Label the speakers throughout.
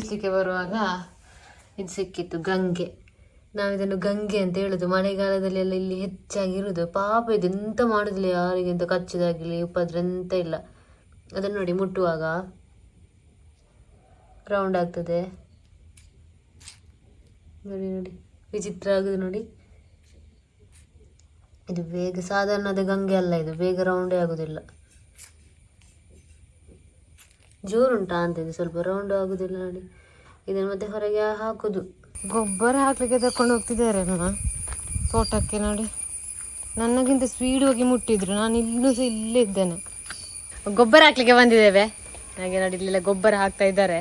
Speaker 1: ಬಿಡಿಸ್ಲಿಕ್ಕೆ ಬರುವಾಗ ಇದು ಸಿಕ್ಕಿತ್ತು, ಗಂಗೆ. ನಾವಿದನ್ನು ಗಂಗೆ ಅಂತ ಹೇಳುದು. ಮಳೆಗಾಲದಲ್ಲಿ ಎಲ್ಲ ಇಲ್ಲಿ ಹೆಚ್ಚಾಗಿರುವುದು. ಪಾಪ ಇದು ಎಂತ ಮಾಡುದಿಲ್ಲ, ಯಾರಿಗೆ ಎಂತ ಕಚ್ಚದಾಗಲಿ ಉಪದ್ರ ಎಂತ ಇಲ್ಲ. ಅದನ್ನು ನೋಡಿ, ಮುಟ್ಟುವಾಗ ರೌಂಡ್ ಆಗ್ತದೆ ನೋಡಿ. ನೋಡಿ ವಿಚಿತ್ರ ಆಗುದು ನೋಡಿ. ಇದು ಬೇಗ ಸಾಧಾರಣದ ಗಂಗೆ ಅಲ್ಲ, ಇದು ಬೇಗ ರೌಂಡೇ ಆಗುದಿಲ್ಲ. ಜೋರುಂಟಾ ಅಂತ ಇದು ಸ್ವಲ್ಪ ರೌಂಡ್ ಆಗುದಿಲ್ಲ ನೋಡಿ. ಇದನ್ನು ಮತ್ತೆ ಹೊರಗೆ ಹಾಕುದು. ಗೊಬ್ಬರ ಹಾಕ್ಲಿಕ್ಕೆ ತಕೊಂಡು ಹೋಗ್ತಿದ್ದಾರೆ ನಮ್ಮ ತೋಟಕ್ಕೆ ನೋಡಿ. ನನಗಿಂತ ಸ್ಪೀಡ್ ಹೋಗಿ ಮುಟ್ಟಿದ್ರು, ನಾನು ಇನ್ನೂ ಸಹ ಇಲ್ಲೇ ಇದ್ದೇನೆ. ಗೊಬ್ಬರ ಹಾಕ್ಲಿಕ್ಕೆ ಬಂದಿದ್ದೇವೆ ಹಾಗೆ ನೋಡಿ. ಇಲ್ಲೆಲ್ಲ ಗೊಬ್ಬರ ಹಾಕ್ತಾ ಇದ್ದಾರೆ.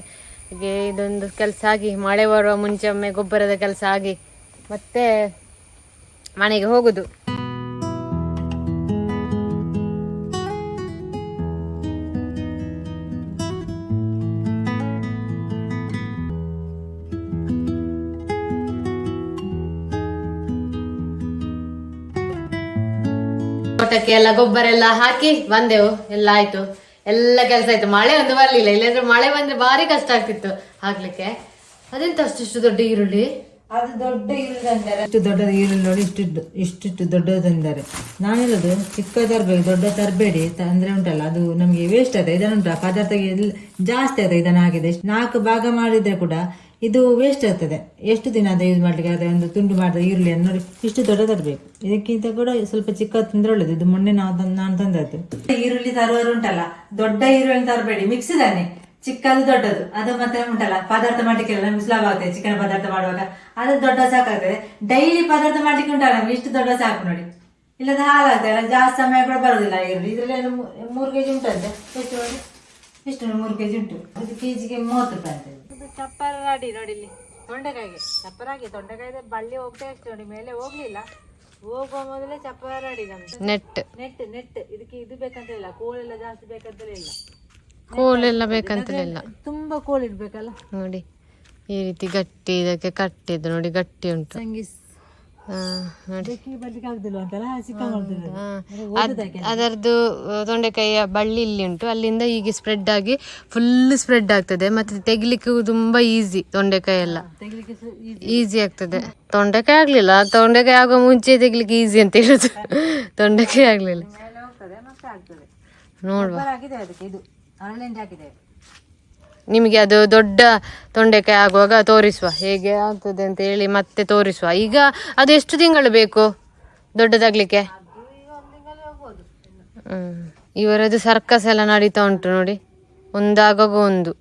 Speaker 1: ಹೀಗೆ ಇದೊಂದು ಕೆಲಸ ಆಗಿ, ಮಳೆ ಬರುವ ಮುಂಚೆ ಒಮ್ಮೆ ಗೊಬ್ಬರದ ಕೆಲಸ ಆಗಿ ಮತ್ತೆ ಮನೆಗೆ ಹೋಗುದು. ತೋಟಕ್ಕೆ ಎಲ್ಲ ಗೊಬ್ಬರ ಎಲ್ಲ ಹಾಕಿ ಬಂದೆವು. ಎಲ್ಲ ಆಯ್ತು, ಎಲ್ಲ ಕೆಲಸ ಆಯ್ತು. ಮಳೆ ಒಂದು ಬರ್ಲಿಲ್ಲ, ಇಲ್ಲಾಂದ್ರೆ ಮಳೆ ಬಂದ್ರೆ ಭಾರಿ ಕಷ್ಟ ಆಗ್ತಿತ್ತು ಹಾಕ್ಲಿಕ್ಕೆ. ಅದೆಂತ ಅಷ್ಟಿಷ್ಟು ದೊಡ್ಡ ಈರುಳ್ಳಿ,
Speaker 2: ಅದು ದೊಡ್ಡ ಈರುಳ್ಳಿ ತಂದಾರೆ. ಇಷ್ಟು ದೊಡ್ಡದ ಈರುಳ್ಳಿ ನೋಡಿ, ಇಷ್ಟಿಷ್ಟು ದೊಡ್ಡದು ತಂದಾರೆ. ನಾನಿರೋದು ಚಿಕ್ಕ ತರಬೇಡಿ, ದೊಡ್ಡ ತರಬೇಡಿ ಅಂದ್ರೆ ಉಂಟಲ್ಲ, ಅದು ನಮ್ಗೆ ವೇಸ್ಟ್ ಆಯ್ತು. ಇದನ್ನುಂಟ ಪದಾರ್ಥ ಜಾಸ್ತಿ ಆಯ್ತು. ಇದನ್ನ ಹಾಕಿದೆ 4 ಭಾಗ ಮಾಡಿದ್ರೆ ಕೂಡ ಇದು ವೇಸ್ಟ್ ಆಗ್ತದೆ. ಎಷ್ಟು ದಿನ ಅದ ಯೂಸ್ ಮಾಡ್ಲಿಕ್ಕೆ ಅದೇ ಒಂದು ತುಂಡು ಮಾಡಿದ ಈರುಳ್ಳಿಯನ್ನು ನೋಡಿ, ಇಷ್ಟು ದೊಡ್ಡ ತರಬೇಕು. ಇದಕ್ಕಿಂತ ಕೂಡ ಸ್ವಲ್ಪ ಚಿಕ್ಕ ತಂದ್ರೆ ಒಳ್ಳೇದು. ಇದು ಮೊನ್ನೆ ನಾನು ತಂದದ್ದು. ಈರುಳ್ಳಿ ತರುವವರು ಉಂಟಲ್ಲ, ದೊಡ್ಡ ಈರುಳ್ಳಿ ತರಬೇಡಿ, ಮಿಕ್ಸ್ ಇದ್ದಾನೆ, ಚಿಕ್ಕದು ದೊಡ್ಡದು. ಅದು ಮತ್ತೆ ಉಂಟಲ್ಲ ಪದಾರ್ಥ ಮಾಡ್ಲಿಕ್ಕೆಲ್ಲ ನಮ್ಗೆ ಸುಲಭ ಆಗ್ತದೆ. ಚಿಕನ್ ಪದಾರ್ಥ ಮಾಡುವಾಗ ಅದು ದೊಡ್ಡ ಸಾಕಾಗ್ತದೆ. ಡೈಲಿ ಪದಾರ್ಥ ಮಾಡ್ಲಿಕ್ಕೆ ಉಂಟಲ್ಲ ನಮ್ಗೆ ಇಷ್ಟು ದೊಡ್ಡ ಸಾಕು ನೋಡಿ. ಇಲ್ಲದ ಹಾಳಾಗ್ತದೆ, ಜಾಸ್ತಿ ಸಮಯ ಕೂಡ ಬರೋದಿಲ್ಲ. ಈರುಳ್ಳಿ ಇದ್ರಲ್ಲಿ 3 kg ಉಂಟಂತೆ. ಎಷ್ಟು ನೋಡಿ, ಎಷ್ಟು 3 kg ಉಂಟು. ಇದು ಕೆಜಿಗೆ 30 ರೂಪಾಯಿ ಅಂತ.
Speaker 3: ಚಪ್ಪರ ರಾಡಿ ನೋಡಿ, ಇಲ್ಲಿ ತೊಂಡೆಕಾಯಿಗೆ ಚಪ್ಪರಾಗಿ ತೊಂಡೆಕಾಯಿ ಬಳ್ಳಿ ಹೋಗ್ತಾ ಇಷ್ಟು ನೋಡಿ, ಮೇಲೆ ಹೋಗ್ಲಿಲ್ಲ. ಹೋಗುವ ಮೊದಲೇ ಚಪ್ಪರ ರಾಡಿ ನಮ್ದು.
Speaker 1: ನೆಟ್
Speaker 3: ನೆಟ್ ನೆಟ್ ಇದಕ್ಕೆ ಇದು ಬೇಕಂತ ಇಲ್ಲ, ಕೋಳೆಲ್ಲ ಜಾಸ್ತಿ ಬೇಕಂತಲೇ ಇಲ್ಲ.
Speaker 1: ಕೋಲೆಲ್ಲ ಬೇಕಂತಲಿಲ್ಲ,
Speaker 3: ತುಂಬಾ ಕೋಲ್ ಇಡ್ಬೇಕಲ್ಲ ನೋಡಿ.
Speaker 1: ಈ ರೀತಿ ಗಟ್ಟಿ ಇದಕ್ಕೆ ಕಟ್ಟಿದ್ದು ನೋಡಿ, ಗಟ್ಟಿ ಉಂಟು. ಅದರದ್ದು ತೊಂಡೆಕಾಯಿಯ ಬಳ್ಳಿ ಇಲ್ಲಿ ಉಂಟು, ಅಲ್ಲಿಂದ ಹೀಗೆ ಸ್ಪ್ರೆಡ್ ಆಗಿ ಫುಲ್ ಸ್ಪ್ರೆಡ್ ಆಗ್ತದೆ. ಮತ್ತೆ ತೆಗಿಲಿಕ್ಕೆ ತುಂಬಾ ಈಸಿ, ತೊಂಡೆಕಾಯಿ ಎಲ್ಲ ಈಸಿ ಆಗ್ತದೆ. ತೊಂಡೆಕಾಯಿ ಆಗ್ಲಿಲ್ಲ, ತೊಂಡೆಕಾಯಿ ಆಗುವ ಮುಂಚೆ ತೆಗಿಲಿಕ್ಕೆ ಈಸಿ ಅಂತ ಹೇಳುದು. ತೊಂಡೆಕಾಯಿ ಆಗ್ಲಿಲ್ಲ, ನೋಡುವ. ನಿಮಗೆ ಅದು ದೊಡ್ಡ ತೊಂಡೆಕಾಯಿ ಆಗುವಾಗ ತೋರಿಸುವ, ಹೇಗೆ ಆಗ್ತದೆ ಅಂತ ಹೇಳಿ ಮತ್ತೆ ತೋರಿಸುವ. ಈಗ ಅದು ಎಷ್ಟು ತಿಂಗಳು ಬೇಕು ದೊಡ್ಡದಾಗ್ಲಿಕ್ಕೆ? ಇವರದ್ದು ಸರ್ಕಸ್ ಎಲ್ಲ ನಡೀತಾ ಉಂಟು ನೋಡಿ, ಒಂದಾಗುವಾಗ ಒಂದು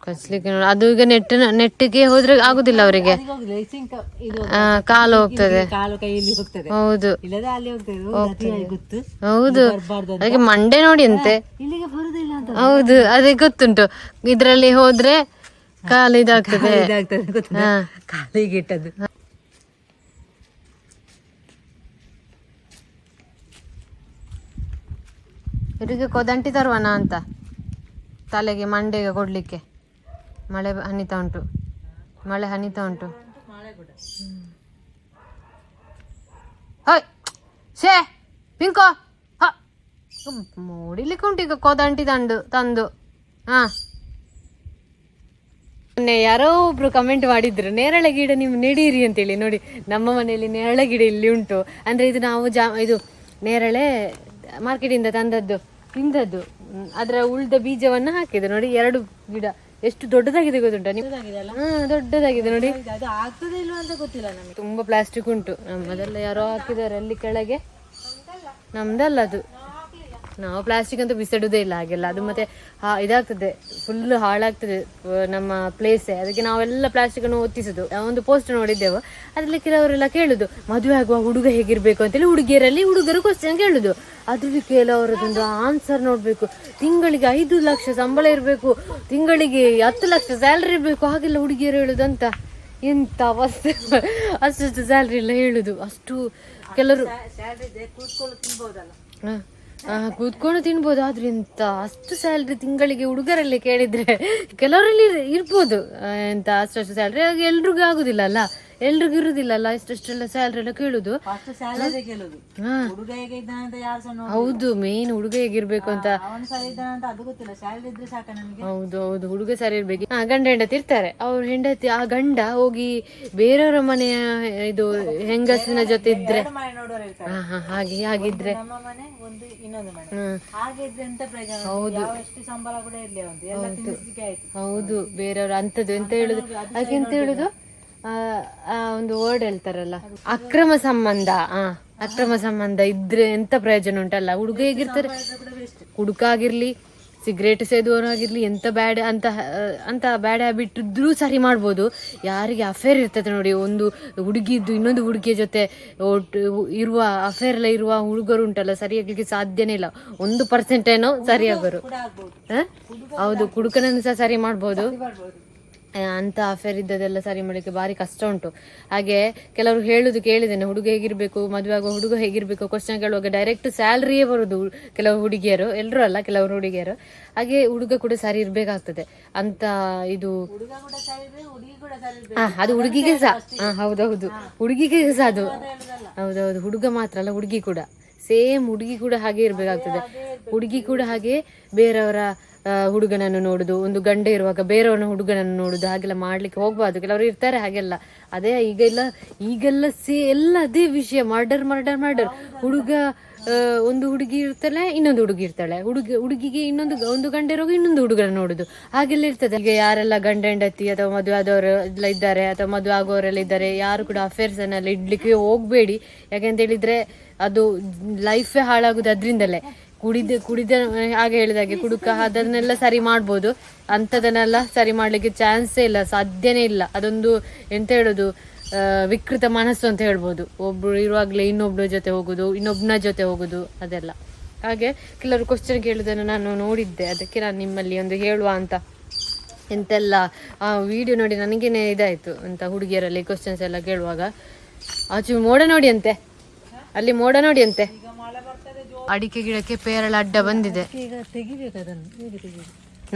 Speaker 1: ಕಚ್ಲಿಕ್ಕೆ ನೋಡಿ. ಅದು ಈಗ ನೆಟ್ಟಿಗೆ ಹೋದ್ರೆ ಆಗುದಿಲ್ಲ ಅವರಿಗೆ, ಕಾಲು ಹೋಗ್ತದೆ. ಹೌದು ಹೌದು, ಅದಕ್ಕೆ ಮಂಡೆ ನೋಡಿ ಅಂತೆ. ಹೌದು, ಅದೇ ಗೊತ್ತುಂಟು. ಇದ್ರಲ್ಲಿ ಹೋದ್ರೆ ಕಾಲು ಇದಾಗ್ತದೆ.
Speaker 2: ಕಾಲಿಗೆ ಇಟ್ಟದ್ದು.
Speaker 1: ಇವರಿಗೆ ಕೊದಂಟಿ ತರುವನ ಅಂತ ತಲೆಗೆ ಮಂಡೆಗೆ ಕೊಡ್ಲಿಕ್ಕೆ. ಮಳೆ ಹನಿತಾ ಉಂಟು, ಮಳೆ ಹನಿತಾ ಉಂಟು. ಶೇ ಪಿಂಕೋ ಮೂಡಿಲಿಕ್ಕೆ ಉಂಟು ಈಗ ಕೋದಂಟಿ ತಂದು. ಮೊನ್ನೆ ಯಾರೋ ಒಬ್ರು ಕಮೆಂಟ್ ಮಾಡಿದ್ರು, ನೇರಳೆ ಗಿಡ ನೀವು ನೆಡೀರಿ ಅಂತೇಳಿ. ನೋಡಿ, ನಮ್ಮ ಮನೆಯಲ್ಲಿ ನೇರಳೆ ಗಿಡ ಇಲ್ಲಿ ಉಂಟು. ಅಂದ್ರೆ ಇದು ನಾವು ಇದು ನೇರಳೆ ಮಾರ್ಕೆಟಿಂದ ತಿಂದದ್ದು. ಅದರ ಉಳಿದ ಬೀಜವನ್ನು ಹಾಕಿದೆ ನೋಡಿ. 2 ಗಿಡ ಎಷ್ಟು ದೊಡ್ಡದಾಗಿದೆ ಗೊತ್ತುಂಟ? ದೊಡ್ಡದಾಗಿದೆ ನೋಡಿ.
Speaker 3: ಆಗ್ತದೆ ಇಲ್ವಾ ಅಂತ ಗೊತ್ತಿಲ್ಲ ನಮಗೆ.
Speaker 1: ತುಂಬಾ ಪ್ಲಾಸ್ಟಿಕ್ ಉಂಟು. ನಮ್ಮದೆಲ್ಲ ಯಾರೋ ಹಾಕಿದ್ದಾರೆ ಅಲ್ಲಿ ಕೆಳಗೆ, ನಮ್ದಲ್ಲ ಅದು. ನಾವು ಪ್ಲಾಸ್ಟಿಕ್ ಅಂತ ಬಿಸಾಡುವುದೇ ಇಲ್ಲ ಹಾಗೆಲ್ಲ. ಅದು ಮತ್ತೆ ಇದಾಗ್ತದೆ, ಫುಲ್ ಹಾಳಾಗ್ತದೆ ನಮ್ಮ ಪ್ಲೇಸೇ. ಅದಕ್ಕೆ ನಾವೆಲ್ಲ ಪ್ಲಾಸ್ಟಿಕ್ ಅನ್ನು ಒತ್ತಿಸುದು. ಒಂದು ಪೋಸ್ಟ್ ನೋಡಿದ್ದೆವು, ಅದ್ರಲ್ಲಿ ಕೆಲವರೆಲ್ಲ ಕೇಳುದು, ಮದುವೆ ಆಗುವ ಹುಡುಗ ಹೇಗಿರ್ಬೇಕು ಅಂತೇಳಿ. ಹುಡುಗರು ಕ್ವಶನ್ ಕೇಳುದು. ಅದ್ರಲ್ಲಿ ಕೆಲವರದೊಂದು ಆನ್ಸರ್ ನೋಡ್ಬೇಕು. ತಿಂಗಳಿಗೆ 5 ಲಕ್ಷ ಸಂಬಳ ಇರ್ಬೇಕು, ತಿಂಗಳಿಗೆ 10 ಲಕ್ಷ ಸ್ಯಾಲ್ರಿ ಇರ್ಬೇಕು, ಹಾಗೆಲ್ಲ ಹುಡುಗಿಯರು ಹೇಳುದಂತ. ಎಂತ ಅವಸ್ಥೆ! ಅಷ್ಟು ಸ್ಯಾಲ್ರಿ ಎಲ್ಲ ಹೇಳುದು. ಅಷ್ಟು ಕೆಲವರು ಕೂತ್ಕೊಂಡು ತಿನ್ಬೋದು. ಆದ್ರೆ ಎಂತ ಅಷ್ಟು ಸ್ಯಾಲ್ರಿ ತಿಂಗಳಿಗೆ ಹುಡುಗರಲ್ಲಿ ಕೇಳಿದ್ರೆ ಕೆಲವರಲ್ಲಿ ಇರ್ಬೋದು, ಎಂತ ಅಷ್ಟು ಸ್ಯಾಲ್ರಿ ಎಲ್ರಿಗೂ ಆಗುದಿಲ್ಲ ಅಲ್ಲ, ಎಲ್ರಿಗೂ ಇರುದಿಲ್ಲ ಅಲ್ಲ ಇಷ್ಟೆಲ್ಲ ಸ್ಯಾಲ್ರಿ ಎಲ್ಲ ಕೇಳುದು.
Speaker 3: ಫಸ್ಟ್ ಸ್ಯಾಲರಿ ಕೇಳುದು. ಹುಡುಗ ಹೇಗೆ ಇದ್ದಾನಂತ ಯಾರು ಸಹ ನೋಡಿ.
Speaker 1: ಹೌದು, ಮೇನ್ ಹುಡುಗ ಹೇಗಿರ್ಬೇಕು ಅಂತ.
Speaker 3: ಅವನು ಸರಿ ಇದ್ದಾನಂತ ಅದು ಗೊತ್ತಿಲ್ಲ, ಸ್ಯಾಲರಿ ಇದ್ರೆ ಸಾಕ ನಮ್ಗೆ.
Speaker 1: ಹೌದು ಹೌದು, ಹುಡುಗ ಸರಿ ಇರ್ಬೇಕು. ಗಂಡ ಹೆಂಡತಿ ಇರ್ತಾರೆ, ಅವ್ರ ಹೆಂಡತಿ ಆ ಗಂಡ ಹೋಗಿ ಬೇರೆಯವರ ಮನೆಯ ಇದು ಹೆಂಗಸಿನ ಜೊತೆ ಇದ್ರೆ
Speaker 3: ಮನೆ ನೋಡೋರು ಇರ್ತಾರೆ.
Speaker 1: ಹಾಗೆ ಹಾಗಿದ್ರೆ
Speaker 3: ನಮ್ಮ ಮನೆ ಒಂದು ಇನ್ನೊಂದು ಮನೆ ಹಾಗೆ ಇದ್ರೆ ಎಂತ ಪ್ರಯೋಜನ? ಯಾವ ಎಷ್ಟು ಸಂಬಳ ಕೂಡ ಇರ್ಲಿ ಅಂತ ಎಲ್ಲ ತಿನ್ನಿಸ್ಲಿಕ್ಕೆ ಆಯ್ತು.
Speaker 1: ಹೌದು, ಬೇರೆಯವ್ರ ಅಂತದ್ದು ಎಂತ ಹೇಳುದು, ಹಾಗೆ ಎಂತ ಹೇಳುದು, ಒಂದು ವರ್ಡ್ ಹೇಳ್ತಾರಲ್ಲ, ಅಕ್ರಮ ಸಂಬಂಧ. ಅಕ್ರಮ ಸಂಬಂಧ ಇದ್ರೆ ಎಂತ ಪ್ರಯೋಜನ ಉಂಟಲ್ಲ. ಹುಡುಗ ಹೇಗಿರ್ತಾರೆ, ಹುಡುಗ ಆಗಿರ್ಲಿ, ಸಿಗರೇಟ್ ಸೇದುವನಾಗಿರ್ಲಿ, ಎಂತ ಬ್ಯಾಡ್ ಅಂತ ಬ್ಯಾಡ್ ಹ್ಯಾಬಿಟ್ ಇದ್ರೂ ಸರಿ ಮಾಡ್ಬೋದು. ಯಾರಿಗೆ ಅಫೇರ್ ಇರ್ತದೆ ನೋಡಿ, ಒಂದು ಹುಡುಗಿದ್ದು ಇನ್ನೊಂದು ಹುಡುಗಿಯ ಜೊತೆ ಇರುವ ಅಫೇರ್ ಎಲ್ಲ ಇರುವ ಹುಡುಗರು ಉಂಟಲ್ಲ, ಸರಿಯಾಗ್ಲಿಕ್ಕೆ ಸಾಧ್ಯನೇ ಇಲ್ಲ. 1% ಏನೋ ಸರಿಯಾಗರು. ಹೌದು, ಕುಡುಕನನ್ನು ಸಹ ಸರಿ ಮಾಡ್ಬೋದು. ಅಂತ ಅಫೇರ್ ಇದ್ದದೆಲ್ಲ ಸರಿ ಮಾಡಲಿಕ್ಕೆ ಭಾರಿ ಕಷ್ಟ ಉಂಟು. ಹಾಗೆ ಕೆಲವರು ಹೇಳುದು ಕೇಳಿದ್ದೇನೆ, ಹುಡುಗ ಹೇಗಿರ್ಬೇಕು, ಮದುವೆ ಆಗುವ ಹುಡುಗ ಹೇಗಿರ್ಬೇಕು ಕ್ವಶನ್ ಕೇಳುವಾಗ ಡೈರೆಕ್ಟ್ ಸ್ಯಾಲ್ರಿಯೇ ಬರುದು ಕೆಲವು ಹುಡುಗಿಯರು, ಎಲ್ಲರೂ ಅಲ್ಲ, ಕೆಲವರು ಹುಡುಗಿಯರು. ಹಾಗೆ ಹುಡುಗ ಕೂಡ ಸರಿ ಇರ್ಬೇಕಾಗ್ತದೆ ಅಂತ. ಇದು ಅದು ಹುಡುಗಿಗೆ ಸಹ, ಹೌದೌದು, ಹುಡುಗಿಗೆ ಸಹ ಅದು ಹೌದೌದು. ಹುಡುಗ ಮಾತ್ರ ಅಲ್ಲ, ಹುಡುಗಿ ಕೂಡ ಸೇಮ್, ಹುಡುಗಿ ಕೂಡ ಹಾಗೆ ಇರ್ಬೇಕಾಗ್ತದೆ. ಹುಡುಗಿ ಕೂಡ ಹಾಗೆ ಬೇರೆಯವರ ಹುಡುಗನನ್ನು ನೋಡುದು, ಒಂದು ಗಂಡ ಇರುವಾಗ ಬೇರೆಯವನ ಹುಡುಗನನ್ನು ನೋಡುದು, ಹಾಗೆಲ್ಲ ಮಾಡ್ಲಿಕ್ಕೆ ಹೋಗ್ಬಾರ್ದು. ಕೆಲವರು ಇರ್ತಾರೆ ಹಾಗೆಲ್ಲ. ಅದೇ ಈಗೆಲ್ಲ ಎಲ್ಲ ಅದೇ ವಿಷಯ, ಮರ್ಡರ್. ಹುಡುಗ ಒಂದು ಹುಡುಗಿ ಇರ್ತಾಳೆ, ಇನ್ನೊಂದು ಹುಡುಗಿ ಇರ್ತಾಳೆ, ಹುಡುಗಿಗೆ ಒಂದು ಗಂಡ ಇರುವಾಗ ಇನ್ನೊಂದು ಹುಡುಗನ ನೋಡುದು, ಹಾಗೆಲ್ಲ ಇರ್ತದೆ. ಈಗ ಯಾರೆಲ್ಲ ಗಂಡ ಹೆಂಡತಿ ಅಥವಾ ಮದುವೆ ಆದವರು ಎಲ್ಲ ಇದ್ದಾರೆ ಅಥವಾ ಮದುವೆ ಆಗೋರೆಲ್ಲ ಇದ್ದಾರೆ, ಯಾರು ಕೂಡ ಅಫೇರ್ಸ್ ಅನ್ನೆಲ್ಲ ಇಡ್ಲಿಕ್ಕೆ ಹೋಗ್ಬೇಡಿ. ಯಾಕೆಂತ ಹೇಳಿದ್ರೆ ಅದು ಲೈಫೇ ಹಾಳಾಗುದು ಅದರಿಂದಲೇ. ಕುಡಿದ ಹಾಗೆ ಹೇಳಿದಾಗೆ ಕುಡುಕ ಅದನ್ನೆಲ್ಲ ಸರಿ ಮಾಡ್ಬೋದು, ಅಂಥದನ್ನೆಲ್ಲ ಸರಿ ಮಾಡ್ಲಿಕ್ಕೆ ಚಾನ್ಸೇ ಇಲ್ಲ, ಸಾಧ್ಯನೇ ಇಲ್ಲ. ಅದೊಂದು ಎಂತ ಹೇಳೋದು, ವಿಕೃತ ಮನಸ್ಸು ಅಂತ ಹೇಳ್ಬೋದು. ಒಬ್ರು ಇರುವಾಗಲೇ ಇನ್ನೊಬ್ರ ಜೊತೆ ಹೋಗುದು, ಇನ್ನೊಬ್ನ ಜೊತೆ ಹೋಗುದು, ಅದೆಲ್ಲ. ಹಾಗೆ ಕೆಲವರು ಕ್ವಶನ್ ಕೇಳುವುದನ್ನು ನಾನು ನೋಡಿದ್ದೆ, ಅದಕ್ಕೆ ನಾನು ನಿಮ್ಮಲ್ಲಿ ಒಂದು ಹೇಳುವ ಅಂತ. ಎಂತೆಲ್ಲ ಆ ವಿಡಿಯೋ ನೋಡಿ ನನಗೇನೆ ಇದಾಯ್ತು ಅಂತ. ಹುಡುಗಿಯರಲ್ಲಿ ಕ್ವಶನ್ಸ್ ಎಲ್ಲ ಕೇಳುವಾಗ ಆಚೆ ಮೋಡ ನೋಡಿ ಅಂತೆ, ಅಲ್ಲಿ ಮೋಡ ನೋಡಿ ಅಂತೆ. ಅಡಿಕೆ ಗಿಡಕ್ಕೆ ಪೇರಳ ಅಡ್ಡ ಬಂದಿದೆ,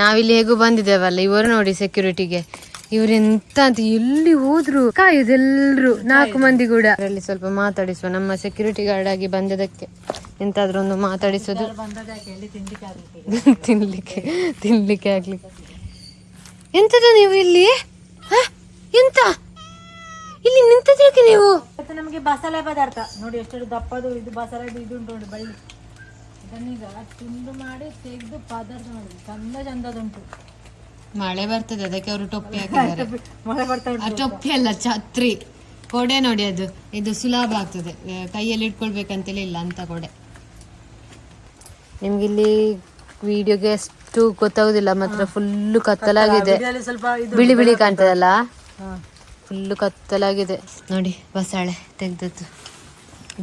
Speaker 1: ನಾವಿಲ್ಲಿ ಹೇಗೂ ಬಂದಿದ್ದೇವಲ್ಲ. ಇವರು ನೋಡಿ ಸೆಕ್ಯೂರಿಟಿಗೆ, ಇವ್ರೆಂತ ಅಂತ ಎಲ್ಲಿ ಹೋದ್ರು ಕಾಯುದೆಲ್ರು, 4 ಮಂದಿ ಕೂಡ. ಅದರಲ್ಲಿ ಸ್ವಲ್ಪ ಮಾತಾಡಿಸುವ, ನಮ್ಮ ಸೆಕ್ಯೂರಿಟಿ ಗಾರ್ಡ್ ಆಗಿ ಬಂದದಕ್ಕೆ ಎಂತಾದ್ರೂ ಒಂದು ಮಾತಾಡಿಸೋದು, ತಿನ್ಲಿಕ್ಕೆ ಆಗ್ಲಿಕ್ಕೆ. ಎಂತದ ನೀವು ಇಲ್ಲಿ, ಎಂತ ಇಲ್ಲಿ ನಿಂತದಕ್ಕೆ ನೀವು?
Speaker 3: ನಮಗೆ ಬಸಳೆ ಪದಾರ್ಥ ನೋಡಿ, ಎಷ್ಟು ದಪ್ಪದು ಇದು ಬಸಳೆ ಇದು ಉಂಟು ನೋಡಿ, ಬಳ್ಳಿ. ಇದನ್ನೀಗ ತುಂಡು ಮಾಡಿ ತೆಗೆದು ಪದಾರ್ಥ ಮಾಡಿ ಚಂದದುಂಟು.
Speaker 1: ಮಳೆ ಬರ್ತದೆ, ಅದಕ್ಕೆ ಅವರು ಟೊಪ್ಪಿ ಹಾಕಿದ್ದಾರೆ.
Speaker 3: ಮಳೆ ಬರ್ತಾ
Speaker 1: ಆ ಟೊಪ್ಪಿ ಅಲ್ಲ, ಛತ್ರಿ, ಕೊಡೆ ನೋಡಿ. ಇದು ಸುಲಭ ಆಗ್ತದೆ, ಕೈಯಲ್ಲಿ ಇಟ್ಕೊಳ್ಬೇಕಂತಲೇ ಇಲ್ಲ ಅಂತ ಕೊಡೆ. ನಿಮ್ಗಿಲ್ಲಿ ವಿಡಿಯೋಗೆ ಎಷ್ಟು ಗೊತ್ತಾಗುದಿಲ್ಲ, ಮಾತ್ರ ಫುಲ್ಲು ಕತ್ತಲಾಗಿದೆ. ಬಿಳಿ ಬಿಳಿ ಕಾಣ್ತದಲ್ಲ, ಫುಲ್ಲು ಕತ್ತಲಾಗಿದೆ ನೋಡಿ. ಬಸಳೆ ತೆಗ್ದದ್ದು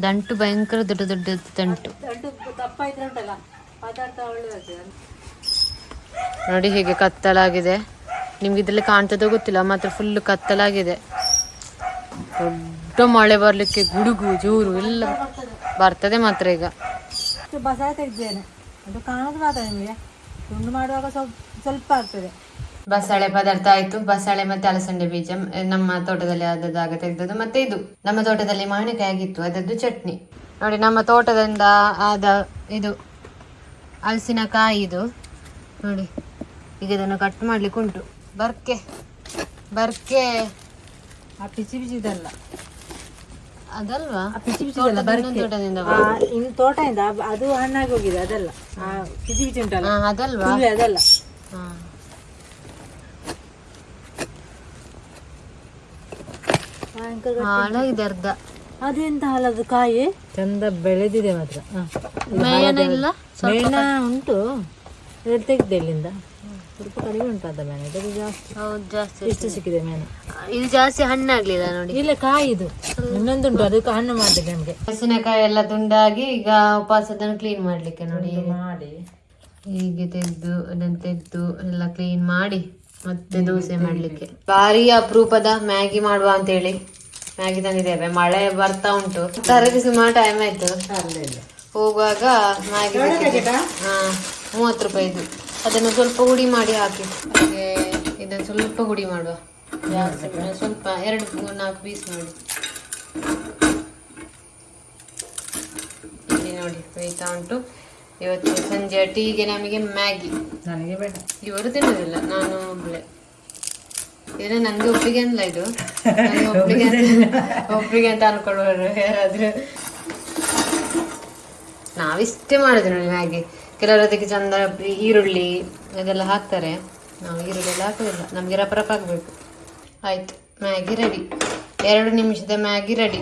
Speaker 1: ದಂಟು ಭಯಂಕರ ದೊಡ್ಡ ದೊಡ್ಡದು ದಂಟು ನೋಡಿ, ಹೀಗೆ ಕತ್ತಲಾಗಿದೆ. ನಿಮ್ಗೆ ಇದ್ರಲ್ಲಿ ಕಾಣ್ತದೋ ಗೊತ್ತಿಲ್ಲ, ಮಾತ್ರ ಫುಲ್ಲು ಕತ್ತಲಾಗಿದೆ. ದೊಡ್ಡ ಮಳೆ ಬರ್ಲಿಕ್ಕೆ ಗುಡುಗು ಜೋರು ಎಲ್ಲ ಬರ್ತದೆ ಮಾತ್ರ. ಈಗ
Speaker 3: ಬಸಳೆ ತೆಗ್ದೇನೆ, ಅದು ಕಾಣೋದು ಮಾತ್ರ ನಿಮಗೆ. ತುಂಡು ಮಾಡುವಾಗ ಸ್ವಲ್ಪ ಆಗ್ತದೆ.
Speaker 1: ಬಸಳೆ ಪದಾರ್ಥ ಆಯ್ತು. ಬಸಳೆ ಮತ್ತೆ ಅಲಸಂಡೆ ಬೀಜ ನಮ್ಮ ತೋಟದಲ್ಲಿ ಆದದಾಗ ತೆಗೆದದ್ದು. ಮತ್ತೆ ಇದು ನಮ್ಮ ತೋಟದಲ್ಲಿ ಮಾವಿನಕಾಯಿ ಆಗಿತ್ತು, ಅದದ್ದು ಚಟ್ನಿ. ನೋಡಿ, ನಮ್ಮ ತೋಟದಿಂದ ಆದ ಇದು ಹಲಸಿನಕಾಯಿ. ಇದು ನೋಡಿ, ಈಗ ಇದನ್ನು ಕಟ್ ಮಾಡ್ಲಿಕ್ಕೆ ಉಂಟು. ಬರ್ಕೆ
Speaker 3: ಆ ಪಿಚಿ ಪಿಚಿದಲ್ಲ,
Speaker 1: ಅದಲ್ವಾ?
Speaker 3: ಪಿಚಿ ಪಿಚಿದಲ್ಲ,
Speaker 1: ತೋಟದಿಂದ
Speaker 3: ಇನ್ನು ತೋಟದಿಂದ ಅದು ಹಣ್ಣಾಗಿ ಹೋಗಿದೆ, ಅದಲ್ಲ. ಆ ಪಿಚಿ ಪಿಚಿ ಉಂಟಲ್ಲ,
Speaker 1: ಅದಲ್ವಾ?
Speaker 3: ಅದಲ್ಲ.
Speaker 1: ಹಾಳಾಗಿದೆ ಅರ್ಧ.
Speaker 3: ಅದೆಂತ ಹಾಲದು ಕಾಯಿ ಚಂದ ಬೆಳೆದಿದೆ ಮಾತ್ರ. ಮೇಣ ಉಂಟು, ತೆಗ್ದೆ ಇಲ್ಲಿಂದ. ಸ್ವಲ್ಪ ಕಡಿಮೆ ಉಂಟು ಅದ ಮೇಣ, ಇದಕ್ಕೆ ಜಾಸ್ತಿ.
Speaker 1: ಹೌದು, ಜಾಸ್ತಿ
Speaker 3: ಎಷ್ಟು ಸಿಕ್ಕಿದೆ ಮೇಣ.
Speaker 1: ಇದು ಜಾಸ್ತಿ ಹಣ್ಣಾಗ್ಲಿಲ್ಲ ನೋಡಿ.
Speaker 3: ಇಲ್ಲ, ಕಾಯಿ ಇದು ಇನ್ನೊಂದುಂಟು, ಅದಕ್ಕೆ ಹಣ್ಣು ಮಾಡಿದೆ ನಮ್ಗೆ.
Speaker 1: ಹಲಸಿನಕಾಯಿ ಎಲ್ಲ ತುಂಡಾಗಿ ಈಗ ವಾಪಸ್ ಅದನ್ನು ಕ್ಲೀನ್ ಮಾಡ್ಲಿಕ್ಕೆ ನೋಡಿ
Speaker 3: ಮಾಡಿ
Speaker 1: ಹೀಗೆ ತೆಗ್ದು ಅದನ್ನು ತೆಗ್ದು ಎಲ್ಲ ಕ್ಲೀನ್ ಮಾಡಿ ಮತ್ತೆ ದೋಸೆ ಮಾಡ್ಲಿಕ್ಕೆ. ಭಾರಿ ಅಪರೂಪದ ಮ್ಯಾಗಿ ಮಾಡುವ ಅಂತ ಹೇಳಿ ಮ್ಯಾಗಿ ತಂದಿದ್ದೇವೆ. ಮಳೆ ಬರ್ತಾ ಉಂಟು, ತರದಿ ಸುಮಾರು ಟೈಮ್ ಆಯ್ತು. ಹೋಗುವಾಗ ಮ್ಯಾಗಿ ಬೇಕಿದೆ. ಹಾ 30 ರೂಪಾಯಿದು. ಅದನ್ನು ಸ್ವಲ್ಪ ಹುಡಿ ಮಾಡಿ ಹಾಕಿ. ಹಾಗೆ ಇದನ್ನು ಸ್ವಲ್ಪ ಹುಡಿ ಮಾಡುವ, ಜಾಸ್ತಿ ಬೇಡ. ಸ್ವಲ್ಪ 2-4 ಪೀಸ್ ಮಾಡಿ. ಇಲ್ಲಿ ನೋಡಿ ಬೇಯ್ತಾ ಉಂಟು. ಇವತ್ತು ಸಂಜೆ ಟೀಗೆ ನಮಗೆ ಮ್ಯಾಗಿ.
Speaker 2: ನನಗೆ ಬೇಡ,
Speaker 1: ಇವರು ತಿನ್ನೋದಿಲ್ಲ, ನಾನು ಒಬ್ಳೆ. ಏನೇ ನನಗೆ ಒಪ್ಪಿಗೆ ಅಲ್ಲ ಇದು, ಒಪ್ಪಿಗೆ ಅಂತ ಅನ್ಕೊಳ್ಳೋರು ಯಾರಾದ್ರೂ. ನಾವಿಷ್ಟೇ ಮಾಡಿದ್ರು ನೋಡಿ ಮ್ಯಾಗಿ. ಕೆಲವರು ಅದಕ್ಕೆ ಚಂದ ಈರುಳ್ಳಿ ಅದೆಲ್ಲ ಹಾಕ್ತಾರೆ, ನಾವು ಈರುಳ್ಳಿ ಎಲ್ಲ ಹಾಕೋದಿಲ್ಲ. ನಮಗೆ ರಪ ಹಾಕಬೇಕು. ಆಯ್ತು, ಮ್ಯಾಗಿ ರೆಡಿ. 2 ನಿಮಿಷದ ಮ್ಯಾಗಿ ರೆಡಿ.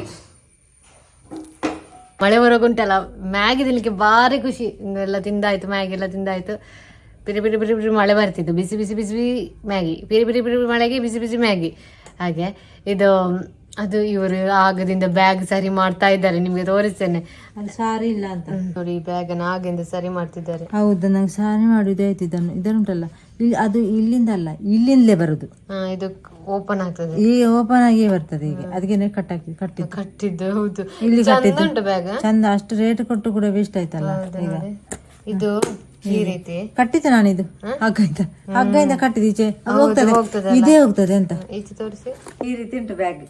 Speaker 1: ಮಳೆ ಬರೋಗುಂಟಲ್ಲ, ಮ್ಯಾಗಿ ತಿನ್ಲಿಕ್ಕೆ ಭಾರಿ ಖುಷಿ. ಎಲ್ಲ ತಿಂದಾಯ್ತು, ಮ್ಯಾಗಿ ಎಲ್ಲ ತಿಂದಾಯ್ತು. ಬಿರಿ ಬಿರಿ ಬಿರಿ ಬಿರಿ ಮಳೆ ಬರ್ತಿತ್ತು, ಬಿಸಿ ಬಿಸಿ ಬಿಸಿ ಮ್ಯಾಗಿ, ಬಿರಿ ಬಿರಿ ಬಿರಿ ಮಳೆಗೆ ಬಿಸಿ ಬಿಸಿ ಮ್ಯಾಗಿ. ಹಾಗೆ ಇದು ಅದು ಇವರು ಆಗದಿಂದ ಬ್ಯಾಗ್ ಸರಿ ಮಾಡ್ತಾ ಇದ್ದಾರೆ, ನಿಮ್ಗೆ ತೋರಿಸ್ತೇನೆ.
Speaker 2: ಅಲ್ಲಿ ಸಾರಿ ಇಲ್ಲ ಅಂತ
Speaker 1: ನೋಡಿ, ಬ್ಯಾಗನ್ನು ಆಗಿಂದ ಸರಿ ಮಾಡ್ತಿದ್ದಾರೆ.
Speaker 2: ಹೌದು, ನಂಗೆ ಸಾರಿ ಮಾಡುದು ಆಯ್ತು. ಇದನ್ನುಂಟಲ್ಲ, ಅದು ಇಲ್ಲಿಂದ ಇಲ್ಲಿಂದಲೇ ಬರುದು.
Speaker 1: ಇದು ಓಪನ್ ಆಗ್ತದೆ,
Speaker 2: ಈ ಓಪನ್ ಆಗಿ ಬರ್ತದೆ. ಈಗ ಅದಕ್ಕೆ
Speaker 1: ಕಟ್ಟಿದ್ದು. ಹೌದು,
Speaker 2: ಇಲ್ಲಿ
Speaker 1: ಚಂದ ಉಂಟು ಬ್ಯಾಗ್.
Speaker 2: ಚಂದ, ಅಷ್ಟು ರೇಟ್ ಕೊಟ್ಟು ಕೂಡ ವೇಸ್ಟ್ ಆಯ್ತಲ್ಲ. ಈಗ
Speaker 1: ಇದು ಈ ರೀತಿ
Speaker 2: ಕಟ್ಟಿದ್ದೆ ನಾನು, ಇದು ಹಗ್ಗದಿಂದ ಕಟ್ಟಿದ ಈಚೆ ಹೋಗ್ತದೆ, ಇದೇ ಹೋಗ್ತದೆ ಅಂತ.
Speaker 1: ಈಚೆ ತೋರಿಸಿ.
Speaker 2: ಈ ರೀತಿ ಉಂಟು ಬ್ಯಾಗ್.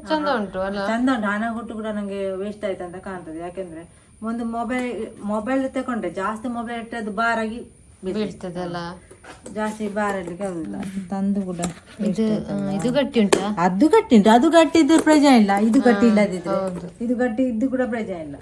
Speaker 1: ಚಂದ ಉಂಟು ಅಲ್ಲ,
Speaker 2: ಚಂದ ಉಂಟು. ಹಣ ಕೊಟ್ಟು ಕೂಡ ನಂಗೆ ವೇಸ್ಟ್ ಆಯ್ತು ಅಂತ ಕಾಣ್ತದೆ. ಯಾಕೆಂದ್ರೆ ಒಂದು ಮೊಬೈಲ್ ತಕೊಂಡ್ರೆ ಜಾಸ್ತಿ ಮೊಬೈಲ್ ಇಟ್ಟರೆ ಅದು ಬಾರಾಗಿ
Speaker 1: ಬೀಳ್ತದಲ್ಲ,
Speaker 2: ಜಾಸ್ತಿ ಬಾರ್ ಇಡ್ಲಿಕ್ಕೆ ಆಗುದಿಲ್ಲ. ತಂದು ಕೂಡ
Speaker 1: ಇದು ಗಟ್ಟಿ ಉಂಟಾ?
Speaker 2: ಅದು ಗಟ್ಟಿ ಉಂಟು. ಅದು ಗಟ್ಟಿ ಇದ್ರೆ ಪ್ರಯೋಜನ ಇಲ್ಲ, ಇದು ಗಟ್ಟಿ ಇಲ್ಲದಿದ್ರೆ ಇದು ಗಟ್ಟಿ ಇದ್ದು ಕೂಡ ಪ್ರಯೋಜನ ಇಲ್ಲ.